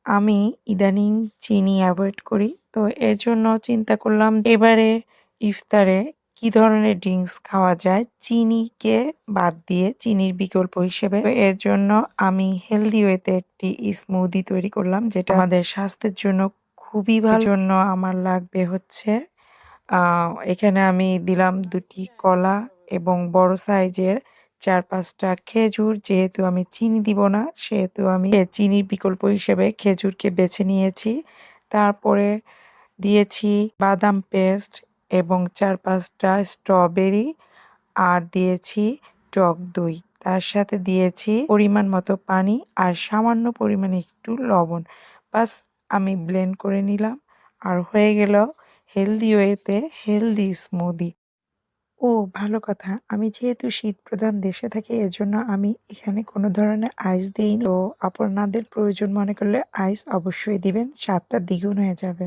আমি ইদানিং চিনি অ্যাভয়েড করি। তো এর জন্য চিন্তা করলাম এবারে ইফতারে কি ধরনের ড্রিংকস খাওয়া যায় চিনিকে বাদ দিয়ে, চিনির বিকল্প হিসেবে। তো এর জন্য আমি হেলদি ওয়েতে একটি স্মুদি তৈরি করলাম, যেটা আমাদের স্বাস্থ্যের জন্য খুবই ভালো। জন্য আমার লাগবে হচ্ছে এখানে আমি দিলাম ২টি কলা এবং বড় সাইজের ৪-৫টা খেজুর। যেহেতু আমি চিনি দিব না, সেহেতু আমি চিনির বিকল্প হিসেবে খেজুরকে বেছে নিয়েছি। তারপরে দিয়েছি বাদাম পেস্ট এবং ৪-৫টা স্ট্রবেরি, আর দিয়েছি টক দই। তার সাথে দিয়েছি পরিমাণ মতো পানি আর সামান্য পরিমাণে একটু লবণ। বাস আমি ব্লেন্ড করে নিলাম, আর হয়ে গেল হেলদি ওয়েতে হেলদি স্মুদি। ও ভালো কথা, আমি যেহেতু শীতপ্রধান দেশে থাকি এজন্য আমি এখানে কোনো ধরনের আইস দেইনি। তো আপনাদের প্রয়োজন মনে করলে আইস অবশ্যই দিবেন, স্বাদটা দ্বিগুণ হয়ে যাবে।